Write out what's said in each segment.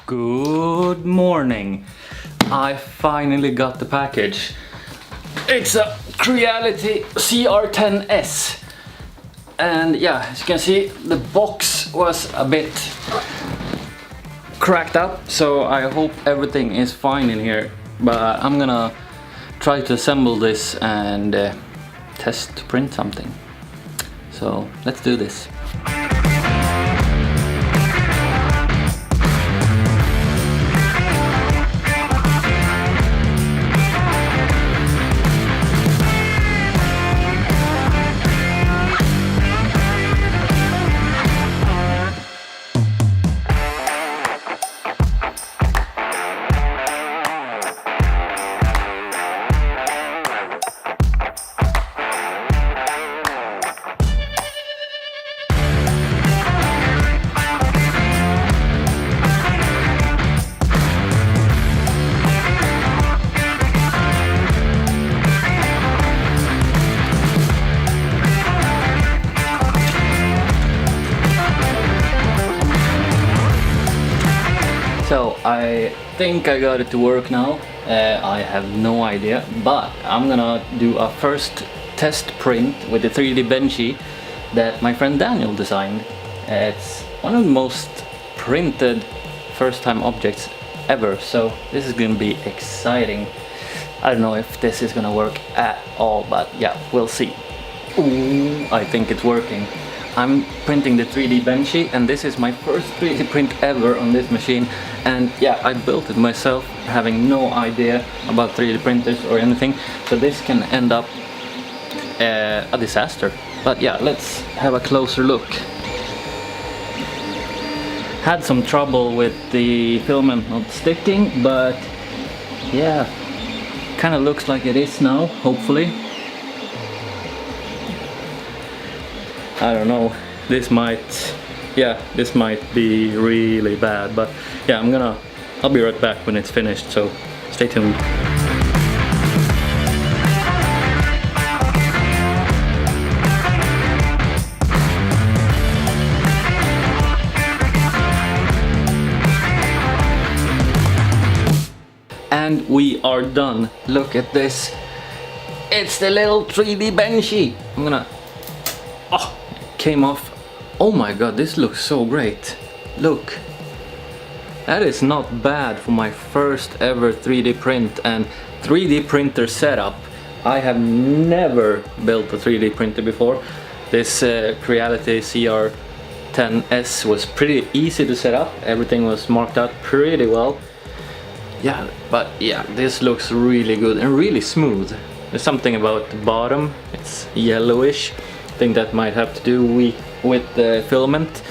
Good morning. I finally got the package. It's a Creality Cr-10s. And yeah, as you can see, the box was a bit cracked up, so I hope everything is fine in here. But I'm gonna try to assemble this and test to print something. So let's do this. So I think I got it to work now. I have no idea, but I'm gonna do a first test print with the 3D Benchy that my friend Daniel designed. It's one of the most printed first time objects ever, so this is gonna be exciting. I don't know if this is gonna work at all, but yeah, we'll see. Ooh, I think it's working. I'm printing the 3D Benchy, and this is my first 3D print ever on this machine. And yeah, I built it myself, having no idea about 3D printers or anything. So this can end up a disaster. But yeah, let's have a closer look. Had some trouble with the filament not sticking, but yeah, kind of looks like it is now, hopefully. I don't know, this might be really bad, but yeah, I'll be right back when it's finished, so stay tuned. And we are done. Look at this. It's the little 3D Benchy. Oh, came off. Oh my god, this looks so great. Look, that is not bad for my first ever 3D print and 3D printer setup. I have never built a 3D printer before. This Creality Cr-10s was pretty easy to set up. Everything was marked out pretty well. Yeah, but yeah, this looks really good and really smooth. There's something about the bottom, it's yellowish. I think that might have to do with the filament.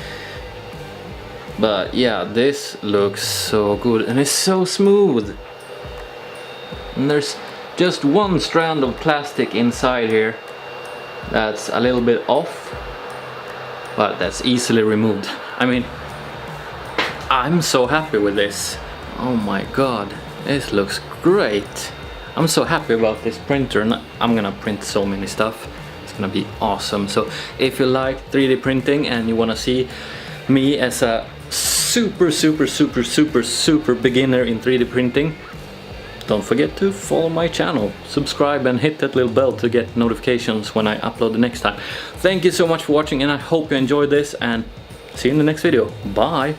But yeah, this looks so good and it's so smooth. And there's just one strand of plastic inside here that's a little bit off, but that's easily removed. I mean, I'm so happy with this. Oh my god, this looks great. I'm so happy about this printer, and I'm gonna print so many stuff. It's gonna be awesome. So if you like 3D printing and you wanna see me as a super beginner in 3D printing, don't forget to follow my channel, subscribe and hit that little bell to get notifications when I upload the next time. Thank you so much for watching, and I hope you enjoyed this, and see you in the next video. Bye.